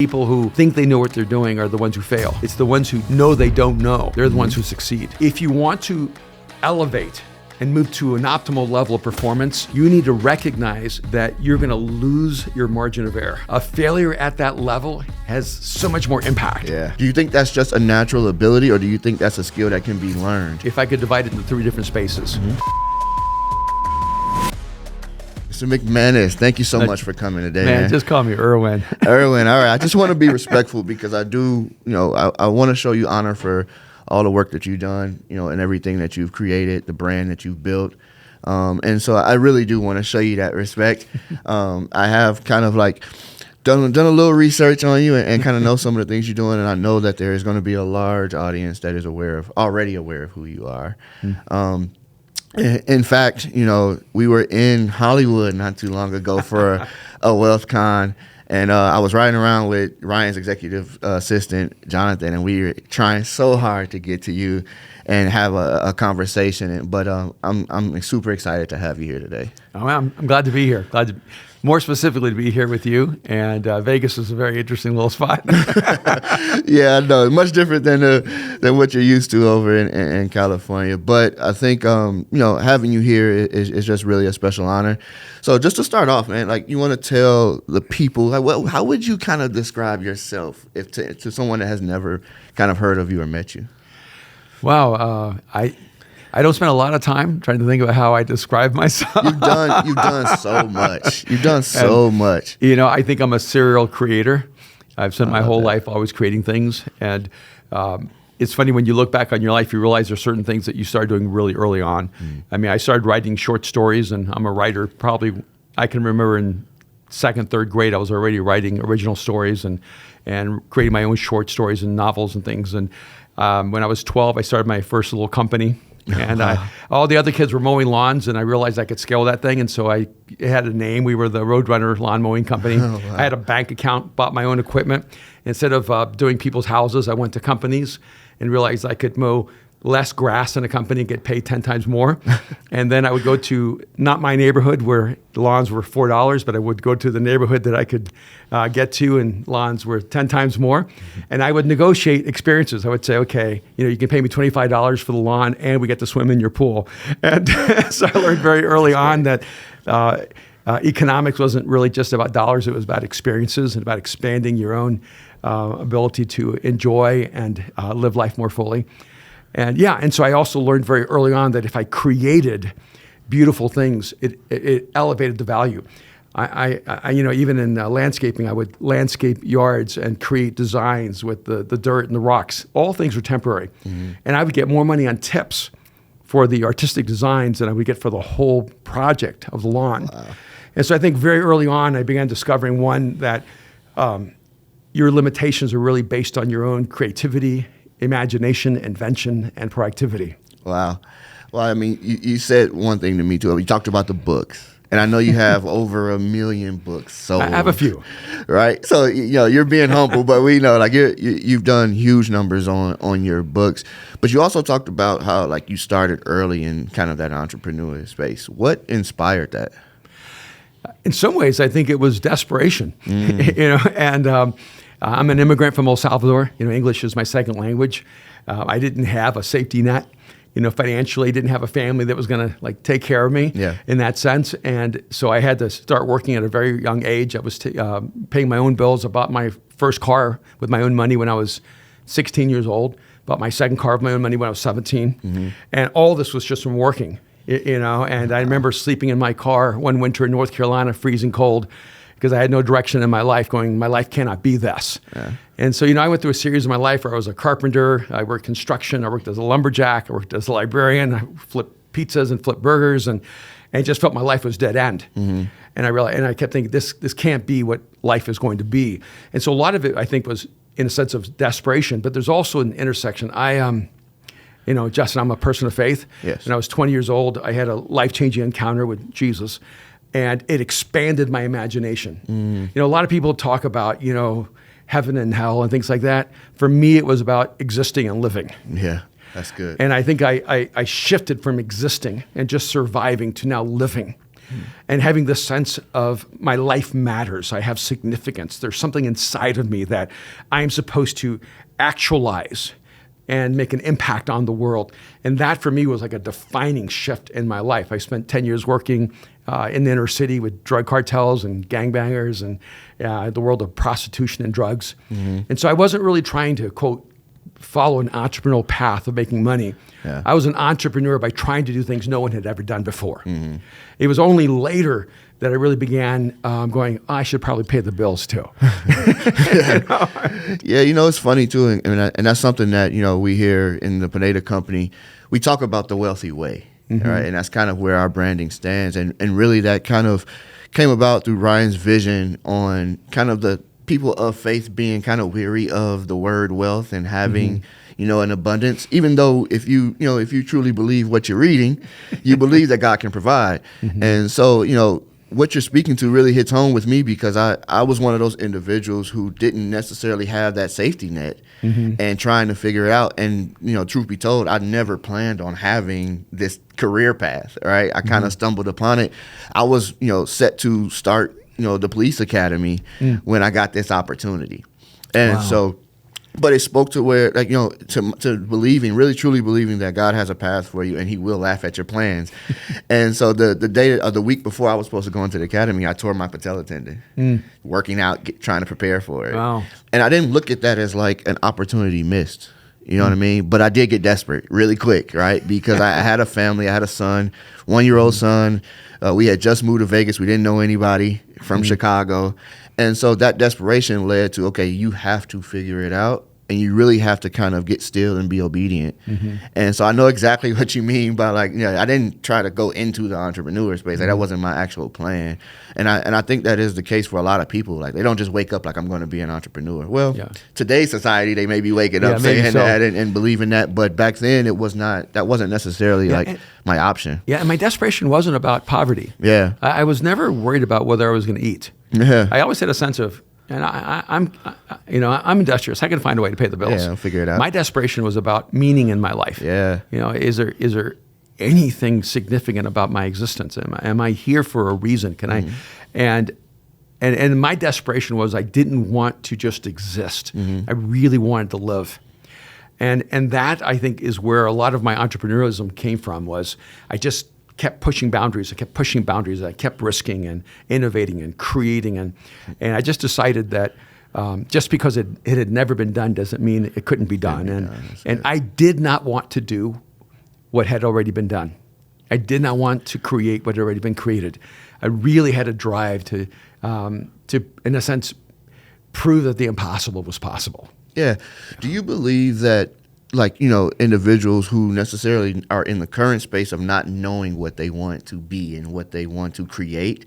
People who think they know what they're doing are the ones who fail. It's the ones who know they don't know. They're the ones who succeed. If you want to elevate and move to an optimal level of performance, you need to recognize that you're going to lose your margin of error. A failure at that level has so much more impact. Yeah. Do you think that's just a natural ability, or do you think that's a skill that can be learned? If I could divide it into 3 different spaces. Mr. McManus, thank you so much for coming today, man. Just call me Erwin. Erwin, all right. I just want to be respectful because I do, I want to show you honor for all the work that you've done, and everything that you've created, the brand that you've built. And so I really do want to show you that respect. I have kind of like done a little research on you and kind of know some of the things you're doing. And I know that there is going to be a large audience that is already aware of who you are. In fact, we were in Hollywood not too long ago for a Wealth Con, and I was riding around with Ryan's executive assistant, Jonathan, and we were trying so hard to get to you and have a conversation. But I'm super excited to have you here today. Oh, I'm glad to be here. More specifically to be here with you. And Vegas is a very interesting little spot. Yeah, I know. Much different than what you're used to over in California. But I think, having you here is just really a special honor. So just to start off, man, like, you want to tell the people, like, how would you kind of describe yourself to someone that has never kind of heard of you or met you? Wow. I don't spend a lot of time trying to think about how I describe myself. You've done so much. You've done so much. I think I'm a serial creator. I've spent my whole life always creating things. And it's funny when you look back on your life, you realize there's certain things that you started doing really early on. I mean, I started writing short stories, and I'm a writer. Probably, I can remember in 2nd, 3rd grade, I was already writing original stories and creating my own short stories and novels and things. And when I was 12, I started my first little company. And all the other kids were mowing lawns, and I realized I could scale that thing. And so it had a name. We were the Roadrunner Lawn Mowing Company. Oh, wow. I had a bank account, bought my own equipment. Instead of doing people's houses, I went to companies and realized I could mow less grass in a company and get paid 10 times more. And then I would go to not my neighborhood where the lawns were $4, but I would go to the neighborhood that I could get to, and lawns were 10 times more. And I would negotiate experiences. I would say, okay, you can pay me $25 for the lawn and we get to swim in your pool. And so I learned very early on that economics wasn't really just about dollars. It was about experiences and about expanding your own ability to enjoy and live life more fully. And so I also learned very early on that if I created beautiful things, it elevated the value. I even in landscaping, I would landscape yards and create designs with the dirt and the rocks. All things were temporary. And I would get more money on tips for the artistic designs than I would get for the whole project of the lawn. Wow. And so I think very early on, I began discovering, one, that your limitations are really based on your own creativity, imagination, invention, and proactivity. Wow. Well, I mean, you said one thing to me too. You talked about the books, and I know you have over 1 million books sold. I have a few. Right? So, you're being humble, but we know, like, you've done huge numbers on your books. But you also talked about how, like, you started early in kind of that entrepreneurial space. What inspired that? In some ways, I think it was desperation. And I'm an immigrant from El Salvador. English is my second language. I didn't have a safety net. Financially, didn't have a family that was going to take care of me in that sense. And so I had to start working at a very young age. I was paying my own bills. I bought my first car with my own money when I was 16 years old. Bought my second car with my own money when I was 17. And all this was just from working, And I remember sleeping in my car one winter in North Carolina, freezing cold, because I had no direction in my life, going, my life cannot be this. Yeah. And so, I went through a series of my life where I was a carpenter, I worked construction, I worked as a lumberjack, I worked as a librarian, I flipped pizzas and flipped burgers, and it just felt my life was dead end. And I realized, and I kept thinking, this can't be what life is going to be. And so a lot of it, I think, was in a sense of desperation, but there's also an intersection. Justin, I'm a person of faith. Yes. When I was 20 years old, I had a life-changing encounter with Jesus. And it expanded my imagination. A lot of people talk about, heaven and hell and things like that. For me, it was about existing and living. Yeah, that's good. And I think I shifted from existing and just surviving to now living. and having this sense of my life matters. I have significance. There's something inside of me that I am supposed to actualize and make an impact on the world. And that for me was like a defining shift in my life. I spent 10 years working in the inner city with drug cartels and gangbangers and the world of prostitution and drugs. And so I wasn't really trying to, quote, follow an entrepreneurial path of making money. Yeah. I was an entrepreneur by trying to do things no one had ever done before. It was only later that I really began going, I should probably pay the bills too. Yeah, it's funny too, and that's something that we hear in the Pineda Company. We talk about the wealthy way, right? And that's kind of where our branding stands, and really that kind of came about through Ryan's vision on kind of the people of faith being kind of weary of the word wealth and having an abundance. Even though if you truly believe what you're reading, you believe that God can provide, and so what you're speaking to really hits home with me because I was one of those individuals who didn't necessarily have that safety net and trying to figure it out. And, truth be told, I never planned on having this career path, right? I kind of stumbled upon it. I was, set to start, the police academy when I got this opportunity. And so, but it spoke to where, to believing, really truly believing that God has a path for you and he will laugh at your plans. And so the day of the week before I was supposed to go into the academy, I tore my patella tendon, working out, trying to prepare for it. Wow. And I didn't look at that as like an opportunity missed. You know what I mean? But I did get desperate really quick, right? Because I had a family, I had a son, 1-year-old son. We had just moved to Vegas. We didn't know anybody from Chicago. And so that desperation led to, okay, you have to figure it out. And you really have to kind of get still and be obedient. And so I know exactly what you mean by I didn't try to go into the entrepreneur space. Like that wasn't my actual plan. And I think that is the case for a lot of people. Like they don't just wake up like I'm going to be an entrepreneur. Well, today's society, they may be waking up saying that and believing that. But back then it was not, that wasn't necessarily my option. Yeah, and my desperation wasn't about poverty. Yeah. I was never worried about whether I was going to eat. Yeah. I always had a sense of, and I'm industrious. I can find a way to pay the bills. Yeah, I'll figure it out. My desperation was about meaning in my life. Yeah. Is there anything significant about my existence? Am I here for a reason? Can I? And my desperation was I didn't want to just exist. I really wanted to live. And that I think is where a lot of my entrepreneurialism came from. Was I just kept pushing boundaries. I kept pushing boundaries. I kept risking and innovating and creating. And I just decided that just because it had never been done doesn't mean it couldn't be done. And I did not want to do what had already been done. I did not want to create what had already been created. I really had a drive to in a sense, prove that the impossible was possible. Yeah. Do you believe that individuals who necessarily are in the current space of not knowing what they want to be and what they want to create,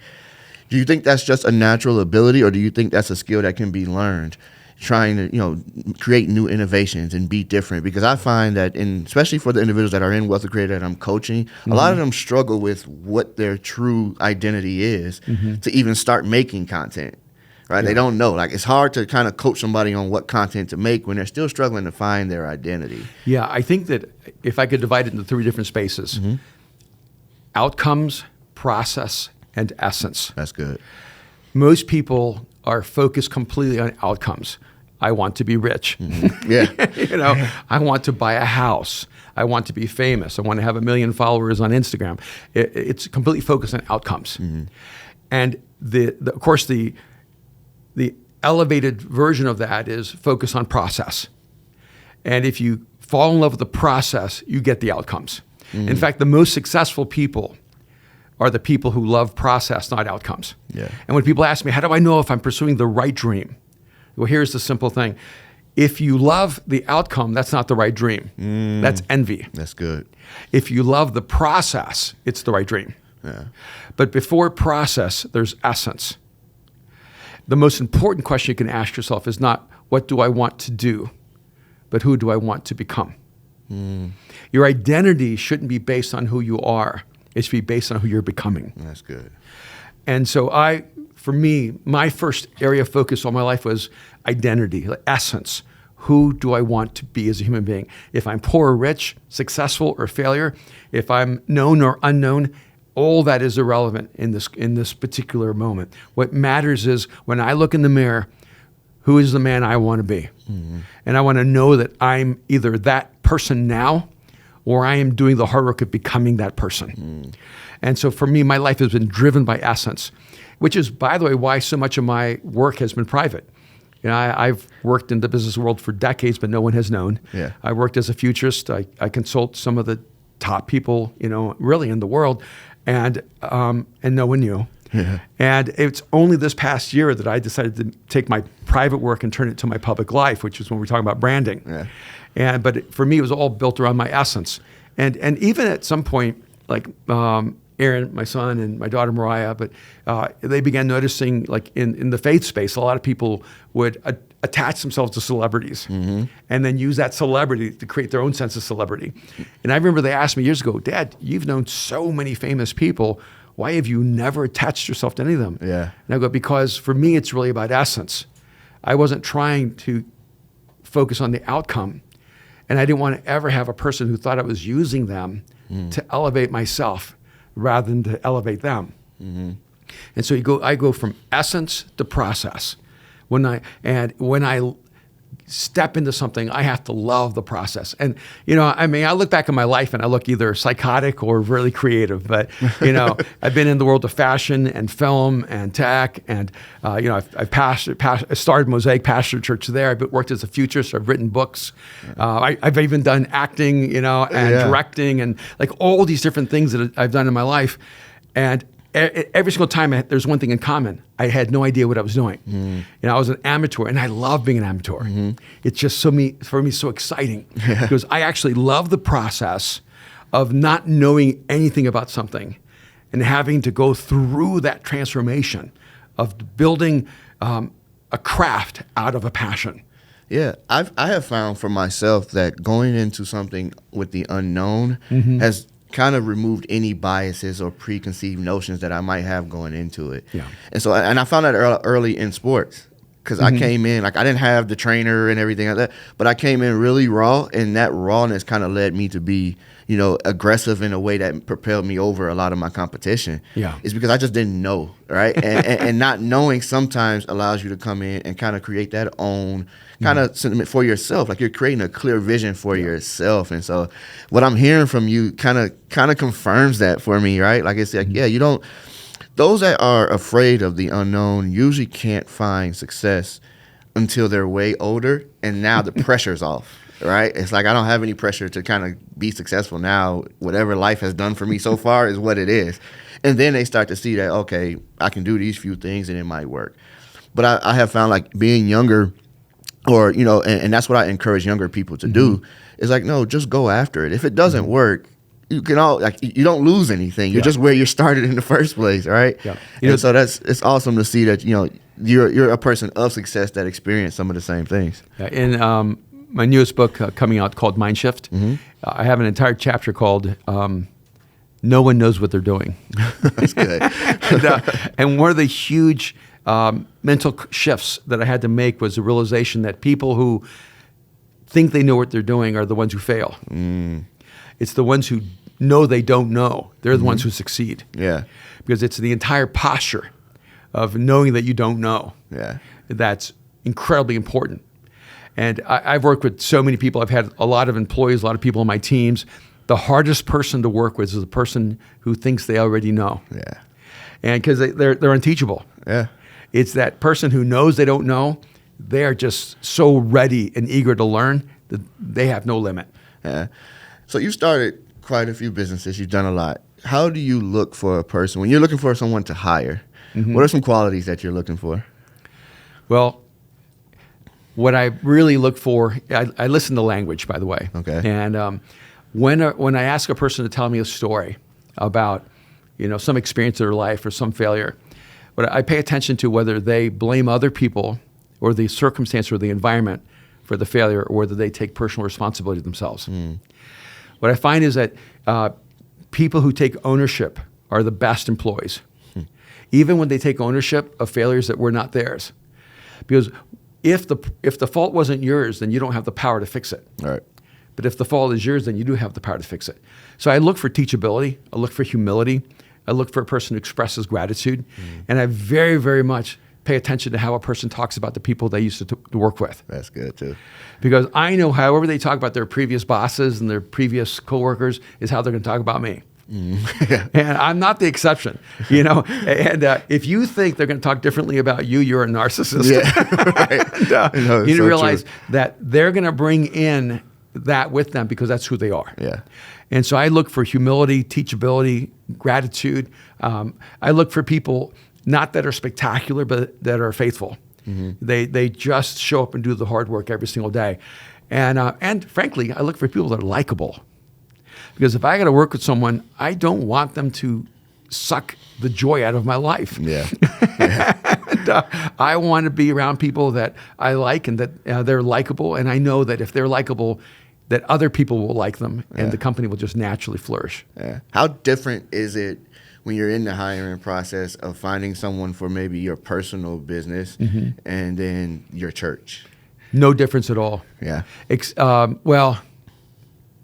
do you think that's just a natural ability, or do you think that's a skill that can be learned, trying to, create new innovations and be different? Because I find that especially for the individuals that are in Wealth Creator that I'm coaching, a lot of them struggle with what their true identity is to even start making content. Right? Yeah. They don't know. It's hard to kind of coach somebody on what content to make when they're still struggling to find their identity. Yeah, I think that if I could divide it into 3 different spaces, outcomes, process, and essence. That's good. Most people are focused completely on outcomes. I want to be rich. Yeah. I want to buy a house. I want to be famous. I want to have 1 million followers on Instagram. It's completely focused on outcomes. And of course, the elevated version of that is focus on process. And if you fall in love with the process, you get the outcomes. In fact, the most successful people are the people who love process, not outcomes. Yeah. And when people ask me, how do I know if I'm pursuing the right dream? Well, here's the simple thing. If you love the outcome, that's not the right dream. That's envy. That's good. If you love the process, it's the right dream. Yeah. But before process, there's essence. The most important question you can ask yourself is not, what do I want to do, but who do I want to become? Your identity shouldn't be based on who you are. It should be based on who you're becoming. That's good. And so for me, my first area of focus all my life was identity, essence. Who do I want to be as a human being? If I'm poor or rich, successful or failure, if I'm known or unknown, all that is irrelevant in this particular moment. What matters is when I look in the mirror, who is the man I want to be? Mm-hmm. And I want to know that I'm either that person now or I am doing the hard work of becoming that person. Mm. And so for me, my life has been driven by essence, which is, by the way, why so much of my work has been private. You know, I've worked in the business world for decades, but no one has known. Yeah. I worked as a futurist. I consult some of the top people, you know, really in the world, and no one knew. Yeah. And it's only this past year that I decided to take my private work and turn it to my public life, which is when we're talking about branding. Yeah. But for me, it was all built around my essence. And even at some point, like Aaron, my son, and my daughter Mariah, but they began noticing, like in the faith space, a lot of people would attach themselves to celebrities and then use that celebrity to create their own sense of celebrity. And I remember they asked me years ago, Dad, you've known so many famous people. Why have you never attached yourself to any of them? Yeah. And I go, because for me, it's really about essence. I wasn't trying to focus on the outcome. And I didn't want to ever have a person who thought I was using them to elevate myself rather than to elevate them. Mm-hmm. And so I go from essence to process. When I step into something, I have to love the process. And, you know, I mean, I look back on my life and I look either psychotic or really creative, but, you know, I've been in the world of fashion and film and tech and, you know, I started Mosaic Pastor Church there. I've worked as a futurist. I've written books. I've even done acting, you know, and directing and like all these different things that I've done in my life. And every single time there's one thing in common. I had no idea what I was doing. You know, I was an amateur, and I love being an amateur. It's just for me so exciting because I actually love the process of not knowing anything about something and having to go through that transformation of building a craft out of a passion. Yeah, I have found for myself that going into something with the unknown has kind of removed any biases or preconceived notions that I might have going into it. Yeah. And so, and I found that early in sports because I came in, like I didn't have the trainer and everything like that, but I came in really raw, and that rawness kind of led me to be, you know, aggressive in a way that propelled me over a lot of my competition. Yeah. It's because I just didn't know, right? And not knowing sometimes allows you to come in and kind of create that own kind of sentiment for yourself. Like you're creating a clear vision for yourself. And so what I'm hearing from you kind of confirms that for me, right? Like it's like, yeah, you don't, those that are afraid of the unknown usually can't find success until they're way older. And now the pressure's off. Right? It's like I don't have any pressure to kind of be successful now. Whatever life has done for me so far is what it is. And then they start to see that, okay, I can do these few things and it might work. But I have found like being younger or, you know, and that's what I encourage younger people to do is like, no, just go after it. If it doesn't work, you can you don't lose anything. You're just where you started in the first place, right? Yeah. And so it's awesome to see that, you know, you're a person of success that experienced some of the same things. Yeah, and my newest book coming out called Mind Shift, I have an entire chapter called No One Knows What They're Doing. That's good. and one of the huge mental shifts that I had to make was the realization that people who think they know what they're doing are the ones who fail. It's the ones who know they don't know. They're the ones who succeed. Yeah. Because it's the entire posture of knowing that you don't know. Yeah. That's incredibly important. And I've worked with so many people. I've had a lot of employees, a lot of people on my teams. The hardest person to work with is the person who thinks they already know. Yeah. And because they're unteachable. Yeah. It's that person who knows they don't know. They're just so ready and eager to learn that they have no limit. Yeah. So you started quite a few businesses. You've done a lot. How do you look for a person when you're looking for someone to hire? What are some qualities that you're looking for? Well, what I really look for, I listen to language, by the way. Okay. And when I ask a person to tell me a story about, you know, some experience of their life or some failure, but I pay attention to whether they blame other people or the circumstance or the environment for the failure, or whether they take personal responsibility themselves. What I find is that people who take ownership are the best employees, even when they take ownership of failures that were not theirs, because if the fault wasn't yours, then you don't have the power to fix it. All right. But if the fault is yours, then you do have the power to fix it. So I look for teachability. I look for humility. I look for a person who expresses gratitude. And I very, very much pay attention to how a person talks about the people they used to work with. That's good too. Because I know however they talk about their previous bosses and their previous coworkers is how they're going to talk about me. Yeah. And I'm not the exception, you know. And if you think they're going to talk differently about you, you're a narcissist. Yeah. And, No, you need to so realize true. that they're going to bring in that with them because that's who they are. Yeah. And so I look for humility, teachability, gratitude. I look for people not that are spectacular, but that are faithful. They just show up and do the hard work every single day. And frankly, I look for people that are likable. Because if I got to work with someone, I don't want them to suck the joy out of my life. Yeah. And, I want to be around people that I like and that they're likable. And I know that if they're likable, that other people will like them and the company will just naturally flourish. Yeah. How different is it when you're in the hiring process of finding someone for maybe your personal business and then your church? No difference at all. Yeah. Well,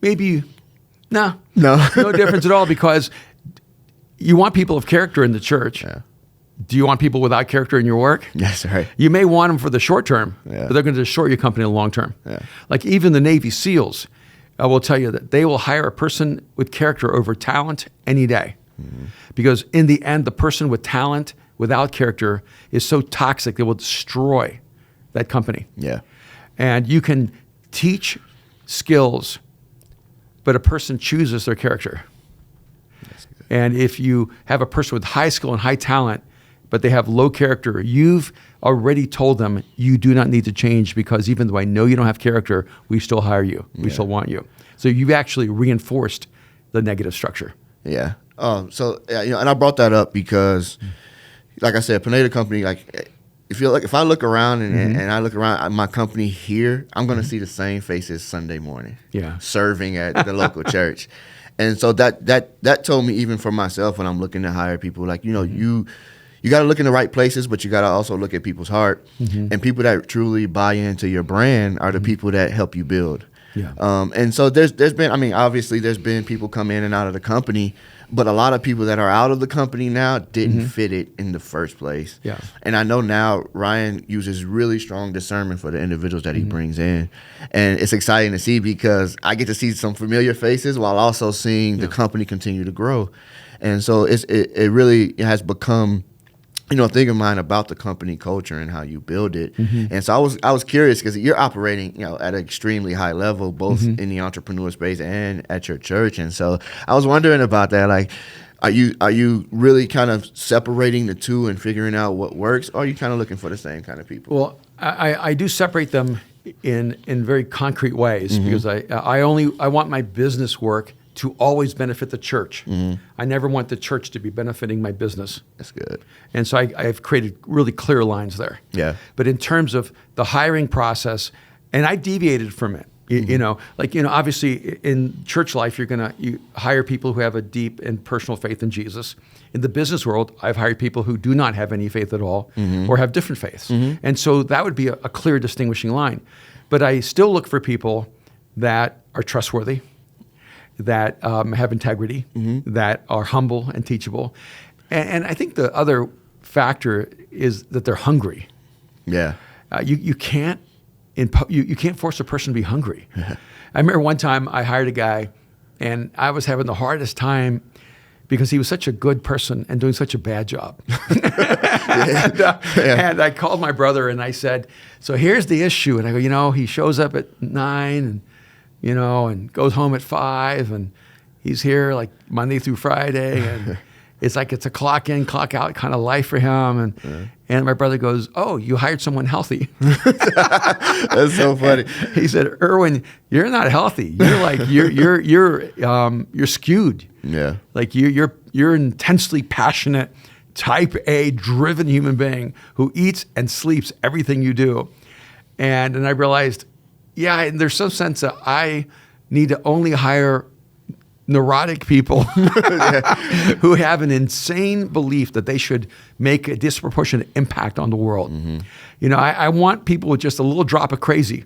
maybe, no difference at all, because you want people of character in the church. Yeah. Do you want people without character in your work? Yes, right. You may want them for the short term, Yeah. but they're going to destroy your company in the long term. Yeah. Like even the Navy SEALs, I will tell you that they will hire a person with character over talent any day. Because in the end, the person with talent without character is so toxic, it will destroy that company. Yeah. And you can teach skills, but a person chooses their character. And if you have a person with high skill and high talent, but they have low character, you've already told them you do not need to change, because even though I know you don't have character, we still hire you. We still want you. So you've actually reinforced the negative structure. Yeah. And I brought that up because, like I said, Pineda Company, like if I look around and I look around at my company here, I'm going to see the same faces Sunday morning. Yeah. Serving at the local church. And so that told me, even for myself, when I'm looking to hire people, like, you know, you got to look in the right places, but you got to also look at people's heart. And people that truly buy into your brand are the people that help you build. Yeah. And so there's been, I mean, obviously there's been people come in and out of the company, but a lot of people that are out of the company now didn't fit it in the first place. Yeah. And I know now Ryan uses really strong discernment for the individuals that he brings in. And it's exciting to see, because I get to see some familiar faces while also seeing the company continue to grow. And so it really has become, you know, a thing of mine about the company culture and how you build it. And so I was curious, because you're operating, you know, at an extremely high level, both in the entrepreneur space and at your church. And so I was wondering about that. Like, are you really kind of separating the two and figuring out what works, or are you kind of looking for the same kind of people? Well, I do separate them in very concrete ways, because I want my business work to always benefit the church. I never want the church to be benefiting my business. That's good. And so I've created really clear lines there. Yeah. But in terms of the hiring process, and I deviated from it. You know, like, you know, obviously in church life, you hire people who have a deep and personal faith in Jesus. In the business world, I've hired people who do not have any faith at all, or have different faiths. And so that would be a clear distinguishing line. But I still look for people that are trustworthy, that have integrity, that are humble and teachable. And I think the other factor is that they're hungry. Yeah. You can't force a person to be hungry. I remember one time I hired a guy, and I was having the hardest time because he was such a good person and doing such a bad job. And I called my brother and I said, so here's the issue. And I go, you know, he shows up at 9 and, you know, and goes home at 5, and he's here like Monday through Friday, and it's like it's a clock in, clock out kind of life for him. And my brother goes, oh, you hired someone healthy. That's so funny. He said, Erwin, you're not healthy. You're like you're skewed. Yeah. Like you're intensely passionate, type A driven human being who eats and sleeps everything you do. And I realized, yeah, there's some sense that I need to only hire neurotic people who have an insane belief that they should make a disproportionate impact on the world. You know, I want people with just a little drop of crazy.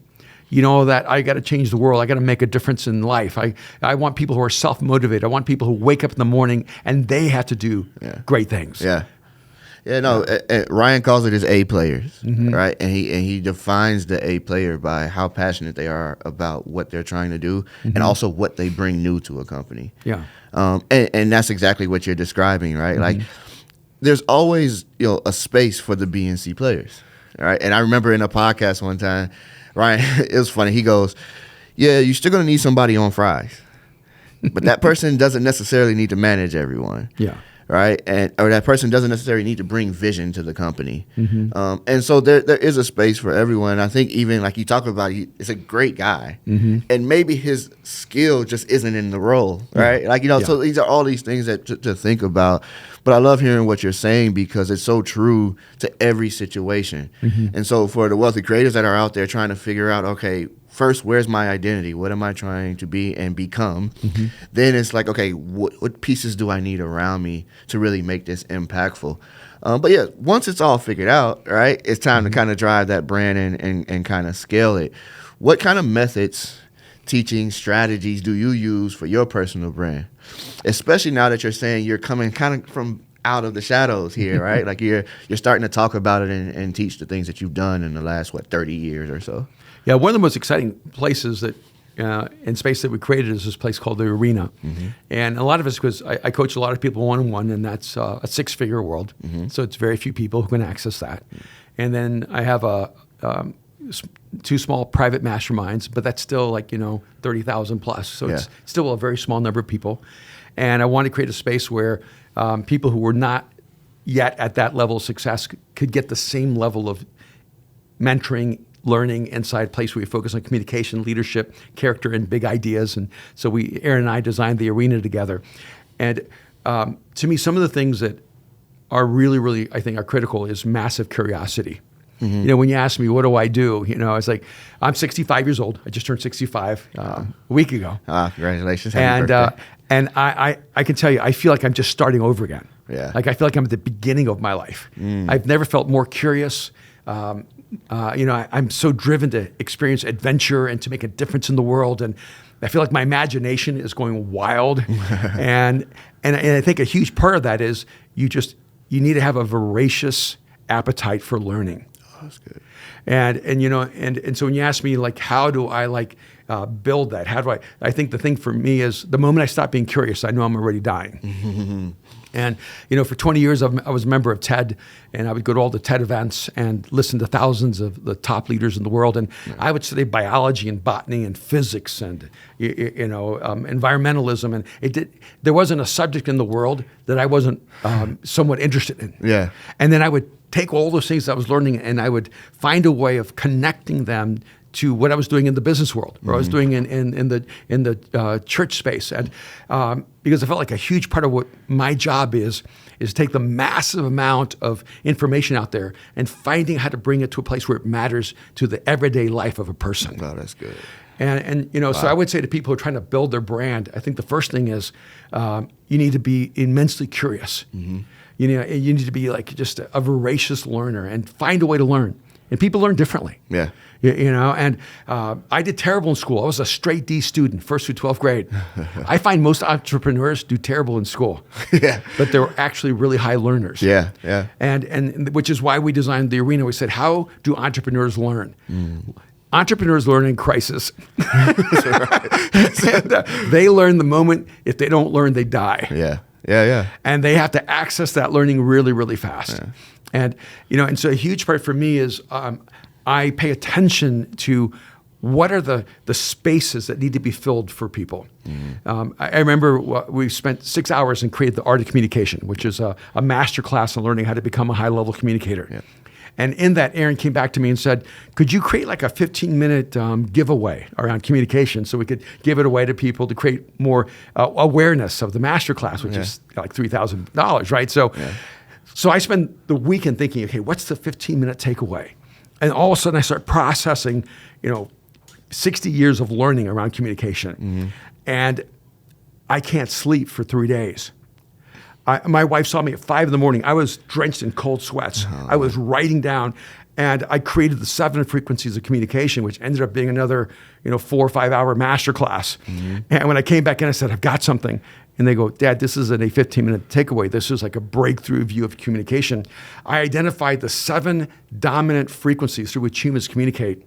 that I got to change the world. I got to make a difference in life. I want people who are self-motivated. I want people who wake up in the morning and they have to do great things. Yeah. Yeah, no, Ryan calls it his A players, right? And he defines the A player by how passionate they are about what they're trying to do and also what they bring new to a company. Yeah. And that's exactly what you're describing, right? Like, there's always, a space for the B and C players, right? And I remember in a podcast one time, Ryan, it was funny. He goes, yeah, you're still going to need somebody on fries, but that person doesn't necessarily need to manage everyone. Yeah. Right, or that person doesn't necessarily need to bring vision to the company, and so there is a space for everyone. I think even like you talk about, it's a great guy, and maybe his skill just isn't in the role, right? Like so these are all these things that to think about. But I love hearing what you're saying because it's so true to every situation. And so for the wealthy creators that are out there trying to figure out, okay, first, where's my identity? What am I trying to be and become? Then it's like, okay, what pieces do I need around me to really make this impactful? But yeah, once it's all figured out, right, it's time to kind of drive that brand and kind of scale it. What kind of methods, teaching strategies do you use for your personal brand? Especially now that you're saying you're coming kind of from out of the shadows here, right? Like you're starting to talk about it and teach the things that you've done in the last, 30 years or so. Yeah, one of the most exciting places that in space that we created is this place called the Arena. And a lot of it's because I coach a lot of people one-on-one, and that's a six-figure world. So it's very few people who can access that. And then I have two small private masterminds, but that's still like 30,000 plus. So it's still a very small number of people. And I want to create a space where people who were not yet at that level of success could get the same level of mentoring, learning inside a place where we focus on communication, leadership, character, and big ideas. And so Aaron and I designed the Arena together. And to me, some of the things that are really, really, I think, are critical is massive curiosity. When you ask me, what do I do? It's like, I'm 65 years old. I just turned 65 a week ago. Congratulations. Happy birthday. And I can tell you, I feel like I'm just starting over again. Yeah. Like I feel like I'm at the beginning of my life. I've never felt more curious. I'm so driven to experience adventure and to make a difference in the world. And I feel like my imagination is going wild. and I think a huge part of that is you need to have a voracious appetite for learning. That's good. And so when you ask me, like, how do I build that? How do I think the thing for me is the moment I stop being curious, I know I'm already dying. And, for 20 years, I was a member of TED, and I would go to all the TED events and listen to thousands of the top leaders in the world. And I would study biology and botany and physics and, environmentalism. And there wasn't a subject in the world that I wasn't somewhat interested in. Yeah. And then I would take all those things I was learning and I would find a way of connecting them to what I was doing in the business world, or I was doing in the church space, and because I felt like a huge part of what my job is take the massive amount of information out there and finding how to bring it to a place where it matters to the everyday life of a person. Wow, that's good. And so I would say to people who are trying to build their brand, I think the first thing is you need to be immensely curious. You need to be like just a voracious learner and find a way to learn. And people learn differently. Yeah. And I did terrible in school. I was a straight D student, 1st through 12th grade. I find most entrepreneurs do terrible in school. But they're actually really high learners. Yeah. And which is why we designed the Arena. We said, how do entrepreneurs learn? Entrepreneurs learn in crisis. And, they learn the moment. If they don't learn, they die. Yeah. And they have to access that learning really, really fast. And and so a huge part for me is I pay attention to what are the spaces that need to be filled for people. I remember we spent 6 hours and created the Art of Communication, which is a master class on learning how to become a high-level communicator. Yeah. And in that, Aaron came back to me and said, could you create like a 15-minute giveaway around communication so we could give it away to people to create more awareness of the master class, which is like $3,000, right? So I spent the weekend thinking, okay, what's the 15-minute takeaway? And all of a sudden I start processing, 60 years of learning around communication. And I can't sleep for 3 days. My wife saw me at 5 a.m. I was drenched in cold sweats. I was writing down And I created the 7 frequencies of communication, which ended up being another, 4 or 5 hour masterclass. And when I came back in, I said, I've got something. And they go, Dad, this isn't a 15-minute takeaway. This is like a breakthrough view of communication. I identified the 7 dominant frequencies through which humans communicate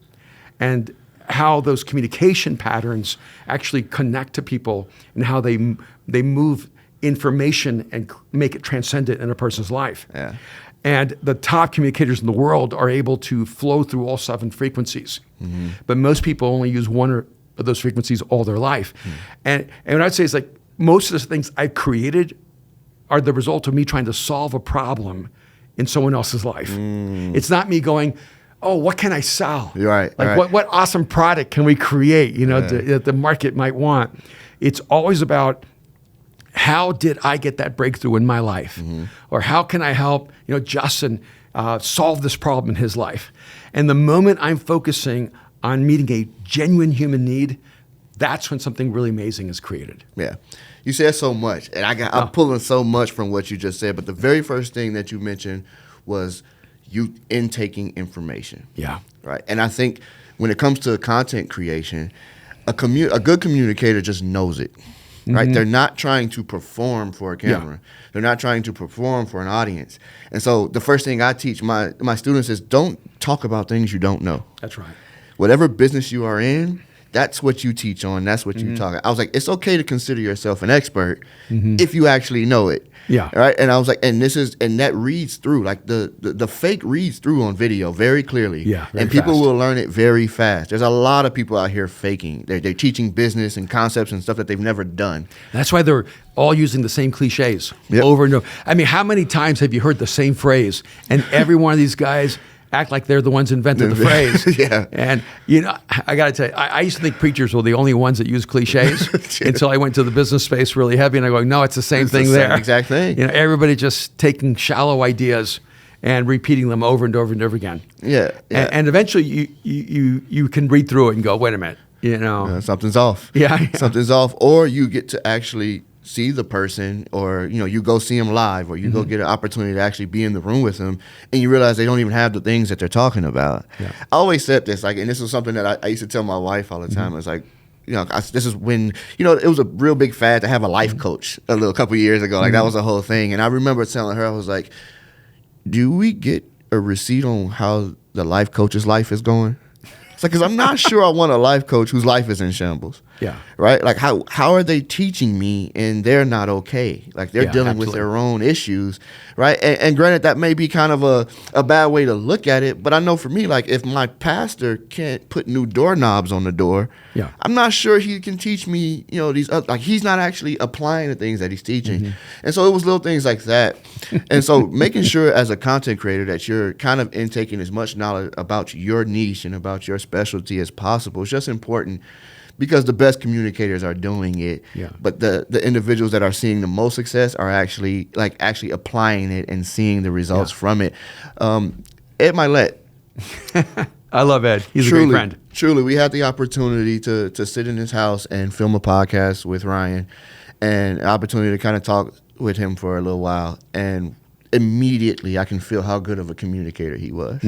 and how those communication patterns actually connect to people and how they move information and make it transcendent in a person's life. Yeah. And the top communicators in the world are able to flow through all 7 frequencies. But most people only use one of those frequencies all their life. And what I'd say is like, most of the things I've created are the result of me trying to solve a problem in someone else's life. It's not me going, oh, what can I sell? Right. Like right. what awesome product can we create, that the market might want? It's always about, how did I get that breakthrough in my life? Or how can I help, Justin solve this problem in his life? And the moment I'm focusing on meeting a genuine human need, that's when something really amazing is created. Yeah. You said so much, and I'm pulling so much from what you just said, but the very first thing that you mentioned was you intaking information. Yeah. Right. And I think when it comes to content creation, a good communicator just knows it. Right? They're not trying to perform for a camera. Yeah. They're not trying to perform for an audience. And so the first thing I teach my students is don't talk about things you don't know. That's right. Whatever business you are in, that's what you teach on. That's what you talk. I was like, it's okay to consider yourself an expert if you actually know it. Yeah. Right. And I was like, and that reads through, like the fake reads through on video very clearly. Yeah. And people will learn it very fast. There's a lot of people out here faking. They're teaching business and concepts and stuff that they've never done. That's why they're all using the same cliches Yep. over and over. I mean, how many times have you heard the same phrase? And every one of these guys act like they're the ones who invented the phrase. Yeah. And, I got to tell you, I used to think preachers were the only ones that use cliches until I went to the business space really heavy. And I go, no, it's the same thing there. Same exact thing. Everybody just taking shallow ideas and repeating them over and over and over again. Yeah. And eventually you can read through it and go, wait a minute, something's off. Yeah. Something's off. Or you get to actually see the person, or you go see them live, or you go get an opportunity to actually be in the room with them, and you realize they don't even have the things that they're talking about. Yeah. I always said this, and this was something that I used to tell my wife all the time. It's like, this is when, it was a real big fad to have a life coach a couple years ago. Like that was a whole thing. And I remember telling her, I was like, do we get a receipt on how the life coach's life is going? It's like, because I'm not sure I want a life coach whose life is in shambles. Yeah. Right? Like, how are they teaching me and they're not okay? Like, they're dealing with their own issues, right? And granted, that may be kind of a bad way to look at it, but I know for me, like, if my pastor can't put new doorknobs on the door, I'm not sure he can teach me, these other, like, he's not actually applying the things that he's teaching. And so it was little things like that. And so making sure as a content creator that you're kind of intaking as much knowledge about your niche and about your specialty as possible is just important, because the best communicators are doing it. Yeah. But the individuals that are seeing the most success are actually applying it and seeing the results from it. Ed Milet. I love Ed. He's a great friend. Truly, we had the opportunity to sit in his house and film a podcast with Ryan, and an opportunity to kind of talk with him for a little while. And immediately I can feel how good of a communicator he was.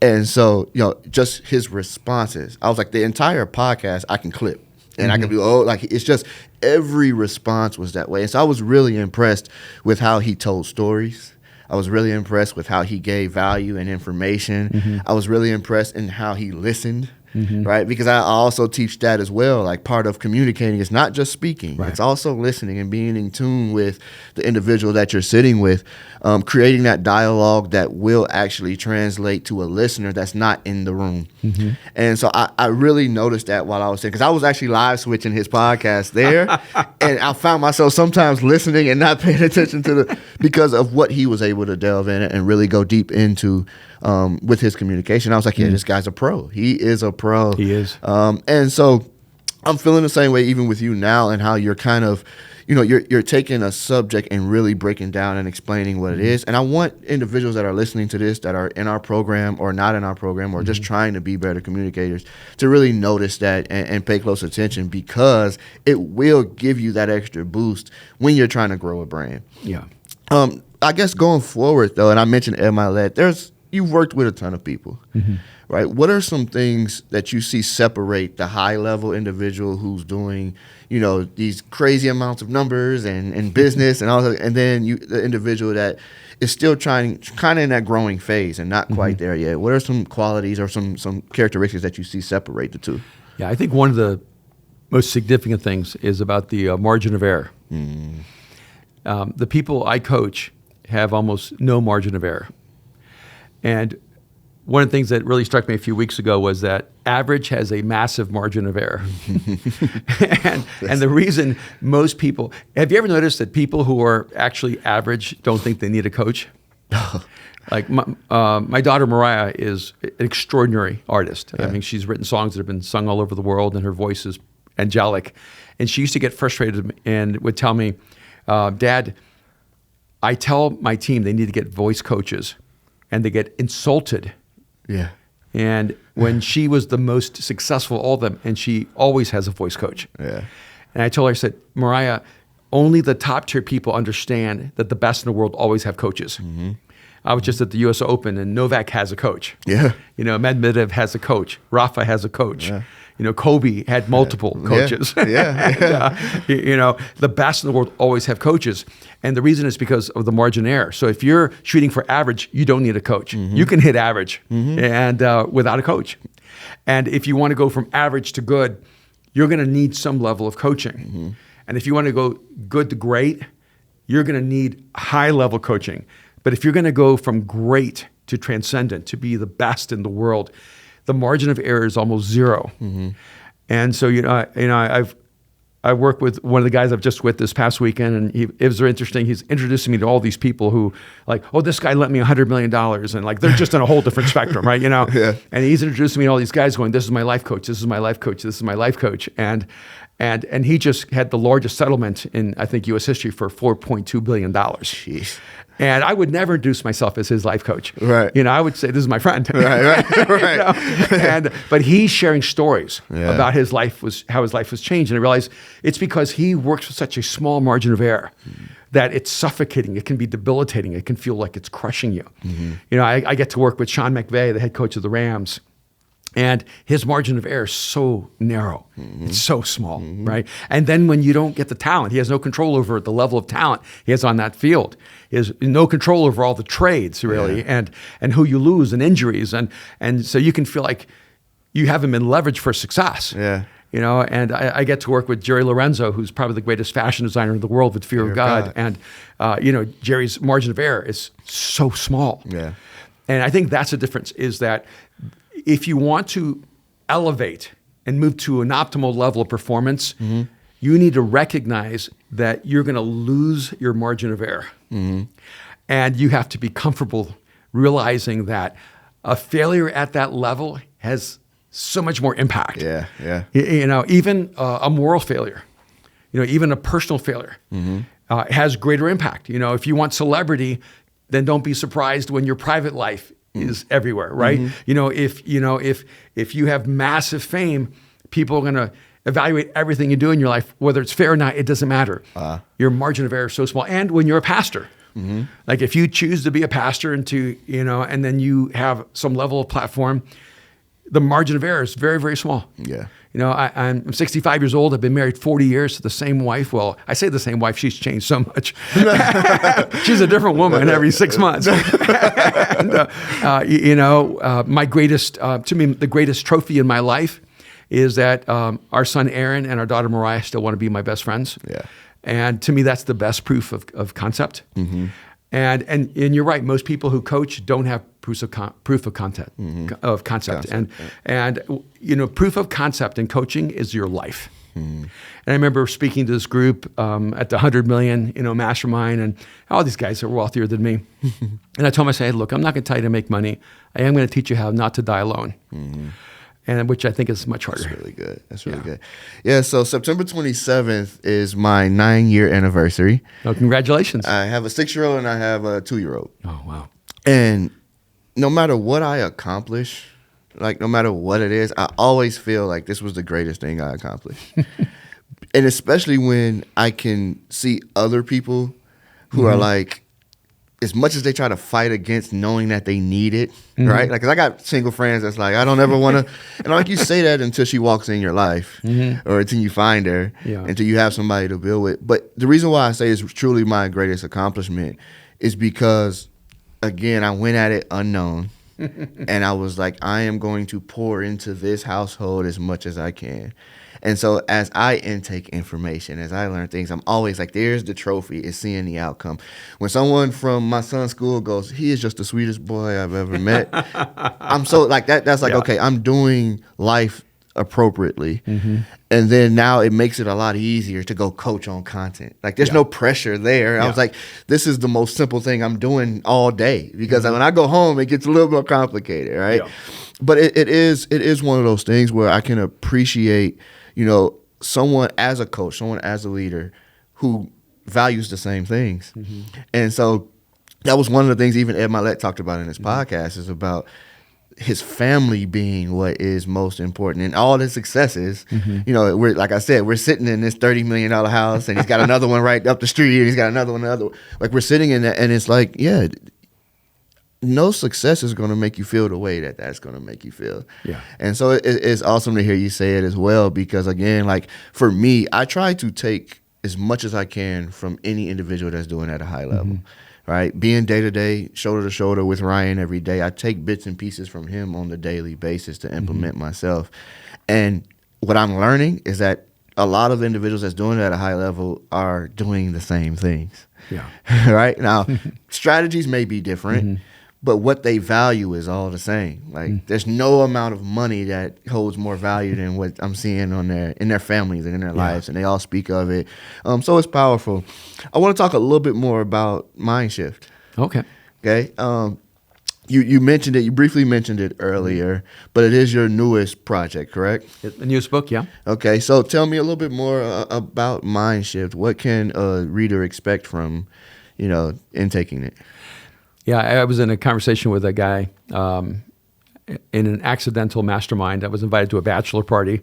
And so, just his responses, I was like, the entire podcast I can clip, and I can be, it's just every response was that way. And so I was really impressed with how he told stories. I was really impressed with how he gave value and information. I was really impressed in how he listened. Right? Because I also teach that as well. Like, part of communicating is not just speaking. Right. It's also listening and being in tune with the individual that you're sitting with, creating that dialogue that will actually translate to a listener that's not in the room. And so I really noticed that while I was saying, because I was actually live switching his podcast there, and I found myself sometimes listening and not paying attention to because of what he was able to delve in and really go deep into with his communication. I was like, this guy's a pro. He is a pro. He is. And so I'm feeling the same way even with you now, and how you're kind of, you're taking a subject and really breaking down and explaining what it is. And I want individuals that are listening to this, that are in our program or not in our program, or just trying to be better communicators, to really notice that and pay close attention, because it will give you that extra boost when you're trying to grow a brand. Yeah. I guess going forward, though, and I mentioned Ed Milet, there's you've worked with a ton of people, right? What are some things that you see separate the high level individual who's doing, these crazy amounts of numbers and business and all that, and then the individual that is still trying, kind of in that growing phase and not quite there yet? What are some qualities or some characteristics that you see separate the two? Yeah, I think one of the most significant things is about the margin of error. The people I coach have almost no margin of error. And one of the things that really struck me a few weeks ago was that average has a massive margin of error. and the reason most people, have you ever noticed that people who are actually average don't think they need a coach? Like my daughter Mariah is an extraordinary artist. Yeah. I mean, she's written songs that have been sung all over the world, and her voice is angelic. And she used to get frustrated and would tell me, Dad, I tell my team they need to get voice coaches, and they get insulted. Yeah. And when she was the most successful of all of them, and she always has a voice coach. Yeah. And I told her, I said, Mariah, only the top tier people understand that the best in the world always have coaches. I was just at the U.S. Open, and Novak has a coach. Yeah. Medvedev has a coach. Rafa has a coach. Yeah. Kobe had multiple coaches. Yeah. And, the best in the world always have coaches. And the reason is because of the margin of error. So if you're shooting for average, you don't need a coach. You can hit average and without a coach. And if you want to go from average to good, you're going to need some level of coaching. And if you want to go good to great, you're going to need high level coaching. But if you're going to go from great to transcendent, to be the best in the world, the margin of error is almost zero. And so, I work with one of the guys I've just with this past weekend, and it was very interesting. He's introducing me to all these people who like, oh, this guy lent me $100 million, and like they're just on a whole different spectrum, right? Yeah. And he's introducing me to all these guys going, this is my life coach, this is my life coach, this is my life coach. And he just had the largest settlement in, I think, U.S. history for $4.2 billion. Jeez. And I would never introduce myself as his life coach. Right. I would say, this is my friend. Right. But he's sharing stories about how his life was changed. And I realized it's because he works with such a small margin of error that it's suffocating. It can be debilitating. It can feel like it's crushing you. I get to work with Sean McVay, the head coach of the Rams. And his margin of error is so narrow. It's so small, right? And then when you don't get the talent, he has no control over the level of talent he has on that field. He has no control over all the trades, really, and who you lose and injuries. And so you can feel like you haven't been leveraged for success. Yeah. And I get to work with Jerry Lorenzo, who's probably the greatest fashion designer in the world with Fear of God. And, Jerry's margin of error is so small. Yeah. And I think that's the difference, is that if you want to elevate and move to an optimal level of performance, you need to recognize that you're going to lose your margin of error. And you have to be comfortable realizing that a failure at that level has so much more impact. Yeah. Even a moral failure, even a personal failure has greater impact. If you want celebrity, then don't be surprised when your private life is everywhere, right? If you have massive fame, people are going to evaluate everything you do in your life, whether it's fair or not. It doesn't matter. Your margin of error is so small. And when you're a pastor, like if you choose to be a pastor and and then you have some level of platform, the margin of error is very, very small. Yeah. I'm 65 years old. I've been married 40 years to the same wife. Well, I say the same wife. She's changed so much. She's a different woman every 6 months. My greatest, to me, the greatest trophy in my life is that our son Erwin and our daughter Mariah still want to be my best friends. Yeah. And to me, that's the best proof of concept. And you're right. Most people who coach don't have proof of concept. And proof of concept in coaching is your life. And I remember speaking to this group at the 100 million mastermind, and all these guys are wealthier than me. And I told them, I said, look, I'm not going to tell you to make money. I am going to teach you how not to die alone. And which I think is much harder. That's really good. That's really good. Yeah, so September 27th is my 9-year anniversary. Oh, congratulations. I have a 6-year-old and I have a 2-year-old. Oh, wow. And no matter what I accomplish, like no matter what it is, I always feel like this was the greatest thing I accomplished. And especially when I can see other people who are like as much as they try to fight against knowing that they need it, right? Like, 'cause I got single friends that's like, I don't ever want to, and like you say that until she walks in your life or until you find her, until you have somebody to build with. But the reason why I say it's truly my greatest accomplishment is because, again, I went at it unknown. And I was like, I am going to pour into this household as much as I can. And so as I intake information, as I learn things, I'm always like, there's the trophy, is seeing the outcome. When someone from my son's school goes, he is just the sweetest boy I've ever met. I'm so like that. That's like, okay, I'm doing life appropriately. And then now it makes it a lot easier to go coach on content. Like, there's no pressure there. I was like, this is the most simple thing I'm doing all day, because when I go home, it gets a little more complicated, right? But it is one of those things where I can appreciate, someone as a coach, someone as a leader who values the same things. And so that was one of the things even Ed Milet talked about in his podcast, is about his family being what is most important, and all his successes. We're, like I said, we're sitting in this $30 million house, and he's got another one right up the street, and he's got another one. Like, we're sitting in that, and it's like, no success is going to make you feel the way that's going to make you feel. And so it's awesome to hear you say it as well, because, again, like, for me, I try to take as much as I can from any individual that's doing at a high level. Right, being day-to-day, shoulder-to-shoulder with Ryan every day, I take bits and pieces from him on the daily basis to implement myself. And what I'm learning is that a lot of individuals that's doing it at a high level are doing the same things. Right? Now, strategies may be different, but what they value is all the same. Like, there's no amount of money that holds more value than what I'm seeing in their families and in their lives, and they all speak of it. So it's powerful. I want to talk a little bit more about mind shift. Okay. You mentioned it. You briefly mentioned it earlier, but it is your newest project, correct? The newest book, yeah. Okay. So tell me a little bit more about mind shift. What can a reader expect from, intaking it? Yeah, I was in a conversation with a guy in an accidental mastermind. I was invited to a bachelor party.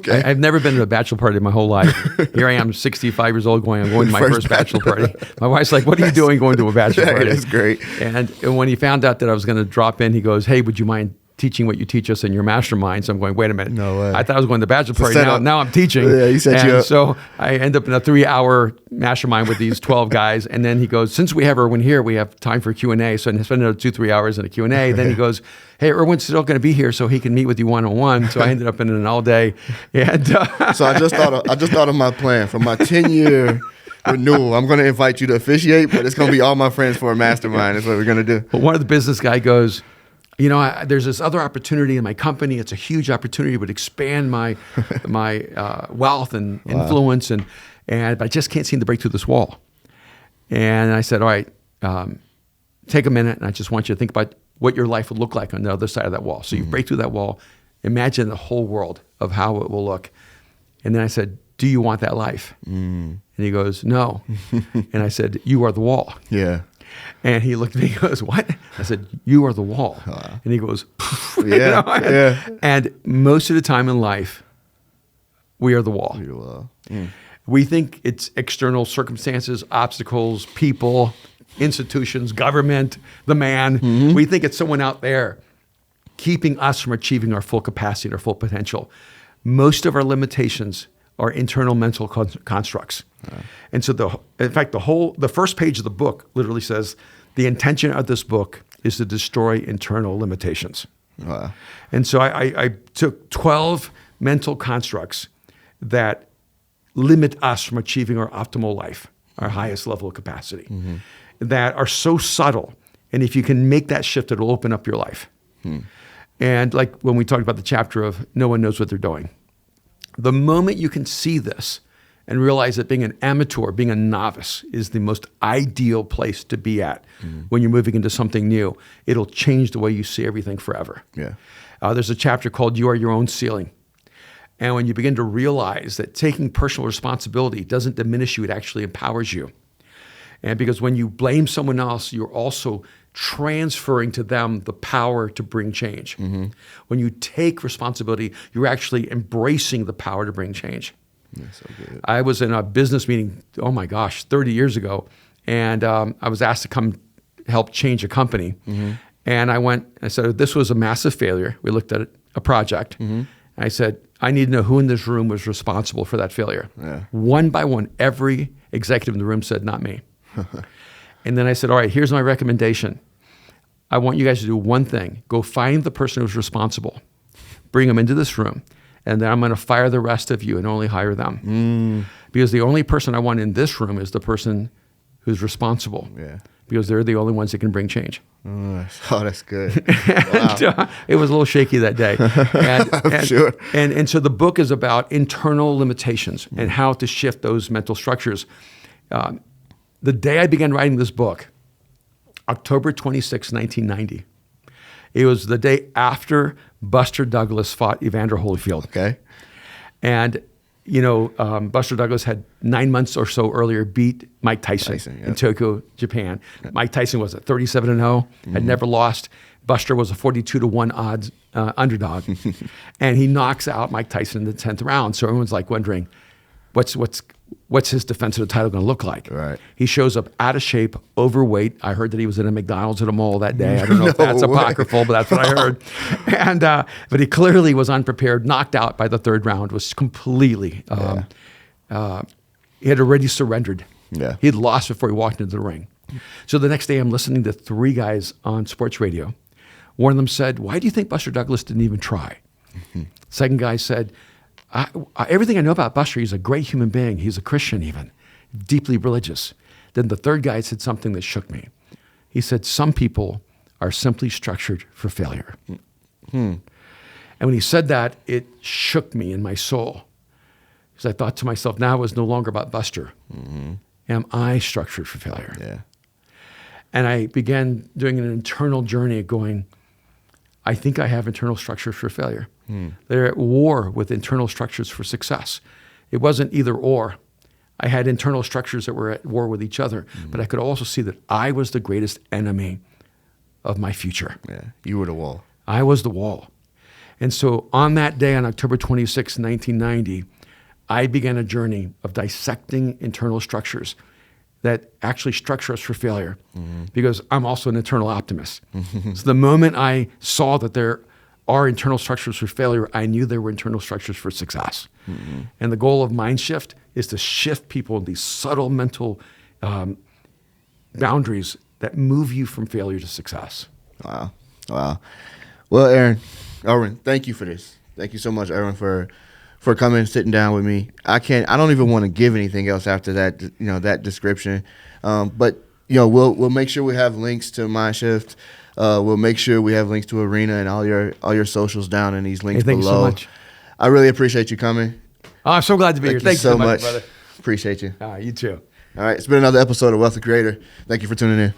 I've never been to a bachelor party in my whole life. Here I am, 65 years old, I'm going to my first bachelor party. My wife's like, what are you doing going to a bachelor party? That's great. And when he found out that I was going to drop in, he goes, hey, would you mind teaching what you teach us in your mastermind? So I'm going, wait a minute. No way. I thought I was going to the bachelor party. Now I'm teaching. Yeah, he set you up. So I end up in a 3-hour mastermind with these 12 guys. And then he goes, since we have Erwin here, we have time for Q&A. So I spend another 2-3 hours in a Q&A. Then he goes, hey, Erwin's still going to be here so he can meet with you one-on-one. So I ended up in an all day. And so I just thought of my plan for my 10-year renewal. I'm going to invite you to officiate, but it's going to be all my friends for a mastermind. That's what we're going to do. But one of the business guy goes, there's this other opportunity in my company. It's a huge opportunity. It would expand my wealth and influence, but I just can't seem to break through this wall. And I said, all right, take a minute, and I just want you to think about what your life would look like on the other side of that wall. So you break through that wall, imagine the whole world of how it will look. And then I said, do you want that life? And he goes, no. And I said, you are the wall. Yeah. And he looked at me and goes, what? I said, you are the wall. And he goes, And most of the time in life, we are the wall. We think it's external circumstances, obstacles, people, institutions, government, the man. We think it's someone out there keeping us from achieving our full capacity and our full potential. Most of our limitations are internal mental constructs. And so the first page of the book literally says, the intention of this book is to destroy internal limitations. And so I took 12 mental constructs that limit us from achieving our optimal life, our highest level of capacity, that are so subtle. And if you can make that shift, it'll open up your life. And like when we talked about the chapter of no one knows what they're doing, the moment you can see this and realize that being an amateur, being a novice is the most ideal place to be at when you're moving into something new, it'll change the way you see everything forever. There's a chapter called You Are Your Own Ceiling. And when you begin to realize that taking personal responsibility doesn't diminish you, it actually empowers you. And because when you blame someone else, you're also transferring to them the power to bring change. When you take responsibility, you're actually embracing the power to bring change. So good. I was in a business meeting, 30 years ago, and I was asked to come help change a company. And I said, this was a massive failure. We looked at a project. And I said, I need to know who in this room was responsible for that failure. Yeah. One by one, every executive in the room said, not me. And then I said, all right, here's my recommendation. I want you guys to do one thing. Go find the person who's responsible. Bring them into this room. And then I'm going to fire the rest of you and only hire them. Because the only person I want in this room is the person who's responsible. Yeah. Because they're the only ones that can bring change. Oh, that's good. And, it was a little shaky that day. And, Sure. And so the book is about internal limitations and how to shift those mental structures. The day I began writing this book, October 26, 1990, it was the day after Buster Douglas fought Evander Holyfield. Okay. And, Buster Douglas had 9 months or so earlier beat Mike Tyson in Tokyo, Japan. Mike Tyson was at 37-0, had never lost. Buster was a 42-1 odds underdog. And he knocks out Mike Tyson in the 10th round. So everyone's like wondering, what's his defense of the title going to look like? Right. He shows up out of shape, overweight. I heard that he was in a McDonald's at a mall that day. I don't know if that's apocryphal, but that's what I heard. And but he clearly was unprepared, knocked out by the third round, was completely, he had already surrendered. Yeah. He had lost before he walked into the ring. So the next day I'm listening to 3 guys on sports radio. One of them said, why do you think Buster Douglas didn't even try? Second guy said, everything I know about Buster, he's a great human being. He's a Christian even, deeply religious. Then the third guy said something that shook me. He said, some people are simply structured for failure. And when he said that, it shook me in my soul. Because I thought to myself, now it was no longer about Buster. Am I structured for failure? Yeah. And I began doing an internal journey going, I think I have internal structures for failure. They're at war with internal structures for success. It wasn't either or. I had internal structures that were at war with each other, but I could also see that I was the greatest enemy of my future. Yeah. You were the wall. I was the wall. And so on that day, on October 26, 1990, I began a journey of dissecting internal structures that actually structure us for failure, because I'm also an internal optimist. So the moment I saw that there are internal structures for failure, I knew there were internal structures for success. And the goal of Mind Shift is to shift people in these subtle mental boundaries that move you from failure to success. Wow. Well, Erwin, thank you for this. Thank you so much, Erwin, for coming and sitting down with me. I don't even want to give anything else after that, that description. But we'll make sure we have links to Mind Shift. We'll make sure we have links to Arena and all your socials down in these links below. Thank you so much. I really appreciate you coming. Oh, I'm so glad to be here. Thank you so much, brother. Appreciate you. You too. All right. It's been another episode of Wealth of Creator. Thank you for tuning in.